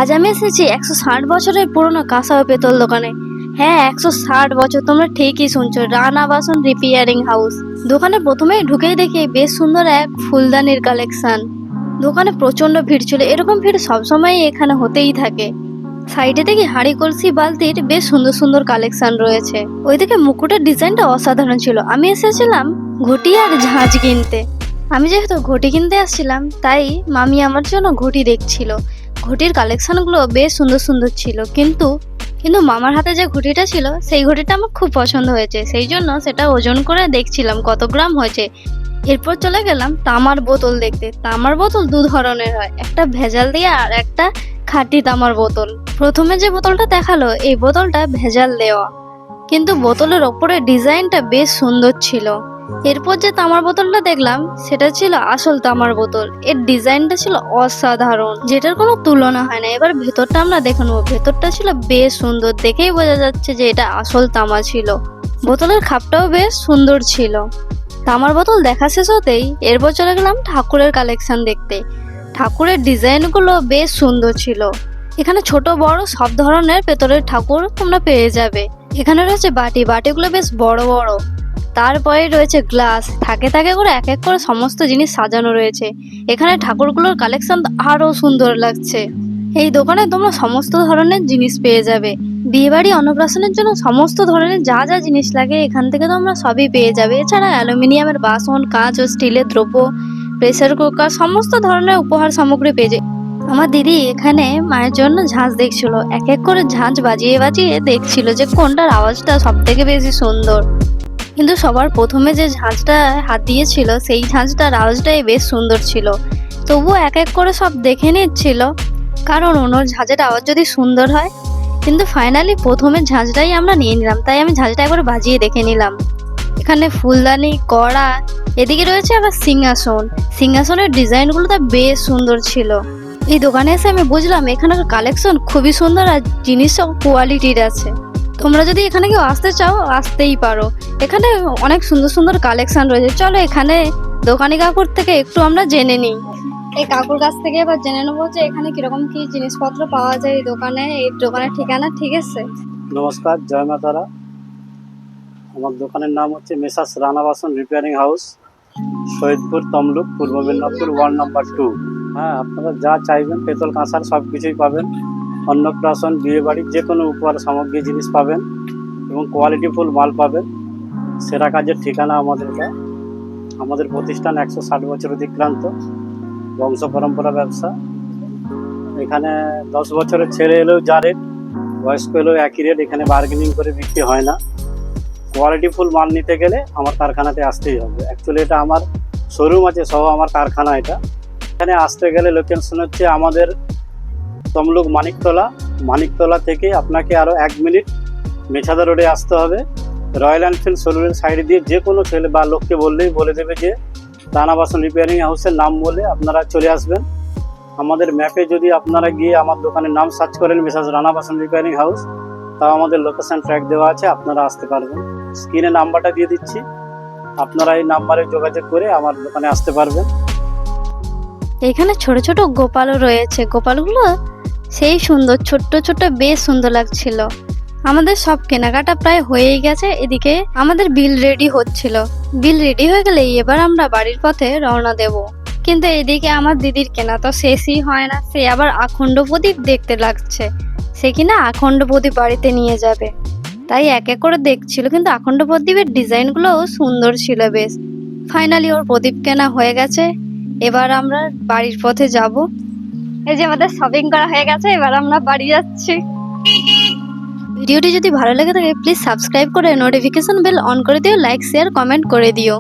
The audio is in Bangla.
আজ আমি এসেছি 160 বছরের পুরনো কাঁসা ও পেতল দোকানে। হ্যাঁ, 160 বছর, তোমরা ঠিকই শুনছো। রানা বাসন রিপেয়ারিং হাউস। দোকানে প্রথমেই ঢুকেই দেখি বেশ সুন্দর এক ফুলদানির কালেকশন। দোকানে প্রচন্ড ভিড় ছিল, এরকম ভিড় সবসময় এখানে হতেই থাকে। সাইডে দেখি হাঁড়ি কলসি বালতির বেশ সুন্দর সুন্দর কালেকশন রয়েছে। ওইদিকে মুকুটের ডিজাইনটা অসাধারণ ছিল। আমি এসেছিলাম ঘটি আর ঝাঁঝ কিনতে। আমি যেহেতু ঘটি কিনতে আসছিলাম, তাই মামি আমার জন্য ঘটি দেখছিল। ঘটির কালেকশনগুলো বেশ সুন্দর সুন্দর ছিল, কিন্তু মামার হাতে যে ঘটিটা ছিল সেই ঘটিটা আমার খুব পছন্দ হয়েছে, সেই জন্য সেটা ওজন করে দেখছিলাম কত গ্রাম হয়েছে। এরপর চলে গেলাম তামার বোতল দেখতে। তামার বোতল দু ধরনের হয়, একটা ভেজাল দিয়ে আর একটা খাঁটি তামার বোতল। প্রথমে যে বোতলটা দেখালো, এই বোতলটা ভেজাল দেওয়া, কিন্তু বোতলের ওপরে ডিজাইনটা বেশ সুন্দর ছিল। এরপর যে তামার বোতলটা দেখলাম সেটা ছিল আসল তামার বোতল। এর ডিজাইনটা ছিল অসাধারণ, যেটার কোনো তুলনা হয় না। এবার ভেতরটা আমরা দেখে নেবো। ভেতরটা ছিল বেশ সুন্দর, দেখেই বোঝা যাচ্ছে যে এটা আসল তামা ছিল। বোতলের খাপটাও বেশ সুন্দর ছিল। তামার বোতল দেখা শেষ হতেই এরপর চলে গেলাম ঠাকুরের কালেকশন দেখতে। ঠাকুরের ডিজাইনগুলো বেশ সুন্দর ছিল। এখানে ছোট বড় সব ধরনের পেতলের ঠাকুর তোমরা পেয়ে যাবে। এখানে রয়েছে বাটি, বাটিগুলো বেশ বড় বড়। তারপরে রয়েছে গ্লাস, থাকে থাকে করে এক এক করে সমস্ত জিনিস সাজানো রয়েছে। এখানে ঠাকুরগুলোর কালেকশন আরো সুন্দর লাগছে। এই দোকানে তোমরা সমস্ত ধরনের জিনিস পেয়ে যাবে। বিয়েবাড়ি অন্নপ্রাশনের জন্য সমস্ত ধরনের যা যা জিনিস লাগে এখান থেকে তোমরা সবই পেয়ে যাবে। এছাড়া অ্যালুমিনিয়ামের বাসন, কাঁচ ও স্টিলের দ্রব্য, প্রেসার কুকার, সমস্ত ধরনের উপহার সামগ্রী পেয়ে যায়। আমার দিদি এখানে মায়ের জন্য ঝাঁঝ দেখছিল, এক এক করে ঝাঁঝ বাজিয়ে বাজিয়ে দেখছিল যে কোনটার আওয়াজটা সব থেকে বেশি সুন্দর। কিন্তু সবার প্রথমে যে ঝাঁঝটা হাত দিয়েছিল সেই ঝাঁঝটার আওয়াজটাই বেশ সুন্দর ছিল। তবুও এক এক করে সব দেখে নিচ্ছিল, কারণ ওনার ঝাঁঝের আওয়াজ যদি সুন্দর হয়। কিন্তু ফাইনালি প্রথমে ঝাঁঝটাই আমরা নিয়ে নিলাম, তাই আমি ঝাঁঝটা একবার বাজিয়ে দেখে নিলাম। এখানে ফুলদানি, কড়া, এদিকে রয়েছে আবার সিংহাসন। সিংহাসনের ডিজাইনগুলো তো বেশ সুন্দর ছিল। এই দোকানে এসে আমি বুঝলাম এখানের কালেকশন খুবই সুন্দর আর জিনিসও কোয়ালিটির আছে। তোমরা যদি এখানে কেউ আসতে চাও আসতেই পারো। এখানে অনেক সুন্দর সুন্দর কালেকশন রয়েছে। চলো এখানে দোকানি কাকুর থেকে একটু আমরা জেনে নিই। এই কাকুর কাছ থেকে এবার জেনে নেবো যে এখানে কিরকম কি জিনিসপত্র পাওয়া যায় এই দোকানে, এই দোকানের ঠিকানা। ঠিক আছে, নমস্কার, জয় মা তারা। আমার দোকানের নাম হচ্ছে মেসার্স রানা বাসন রিপেয়ারিং হাউস, শহীদপুর, তমলুক, পূর্ব মেদিনীপুর, ওয়ার্ড নাম্বার 2। হ্যাঁ, আপনারা যা চাইবেন পেতল কাঁসার সব কিছুই পাবেন। অন্নপ্রাশন, বিয়েবাড়ির যে কোনো উপহার সামগ্রী জিনিস পাবেন এবং কোয়ালিটিফুল মাল পাবেন। সেরা কাজের ঠিকানা আমাদের এটা। আমাদের প্রতিষ্ঠান 160 বছর অতিক্রান্ত, বংশ পরম্পরা ব্যবসা। এখানে 10 বছরের ছেলে এলেও যা রেট, বয়স্ক এলেও একই রেট। এখানে বার্গেনিং করে বিক্রি হয় না। কোয়ালিটিফুল মাল নিতে গেলে আমার কারখানাতে আসতেই হবে। অ্যাকচুয়ালি এটা আমার শোরুম আছে সহ আমার কারখানা এটা। এখানে আসতে গেলে লোকেশন হচ্ছে আমাদের তমলুক মানিকতলা থেকে আপনাকে আরও 1 মিনিট মেছাদা রোডে আসতে হবে। রয়্যাল এনফিল্ড শোরুমের সাইড দিয়ে যে কোনো ছেলে বা লোককে বললেই বলে দেবে যে রানা বাসন রিপেয়ারিং হাউসের নাম বলে আপনারা চলে আসবেন। আমাদের ম্যাপে যদি আপনারা গিয়ে আমার দোকানের নাম সার্চ করেন মেসার্স রানা বাসন রিপেয়ারিং হাউস, তাও আমাদের লোকেশন ট্র্যাক দেওয়া আছে, আপনারা আসতে পারবেন। স্ক্রিনে নাম্বারটা দিয়ে দিচ্ছি, আপনারা এই নাম্বারে যোগাযোগ করে আমার দোকানে আসতে পারবেন। এখানে ছোট ছোট গোপালও রয়েছে। গোপালগুলো সেই সুন্দর, ছোট্ট ছোট্ট, বেশ সুন্দর লাগছিল। আমাদের সব কেনাকাটা প্রায় হয়েই গেছে। এদিকে আমাদের বিল রেডি হচ্ছিল। বিল রেডি হয়ে গেলে এবার আমরা বাড়ির পথে রওনা দেব। কিন্তু এদিকে আমার দিদির কেনা তো শেষই হয় না। সে আবার আখণ্ড প্রদীপ দেখতে লাগছে। সে কিনা আখণ্ড প্রদীপ বাড়িতে নিয়ে যাবে, তাই এক এক করে দেখছিল। কিন্তু আখণ্ড প্রদীপের ডিজাইনগুলো সুন্দর ছিল বেশ। ফাইনালি ওর প্রদীপ কেনা হয়ে গেছে। এবার আমরা বাড়ির পথে যাব। এই যে আমাদের শপিং করা হয়ে গেছে, এবার আমরা বাড়ি যাচ্ছি। ভিডিওটি যদি ভালো লেগে থাকে প্লিজ সাবস্ক্রাইব করে নোটিফিকেশন বেল অন করে দিও, লাইক শেয়ার কমেন্ট করে দিও।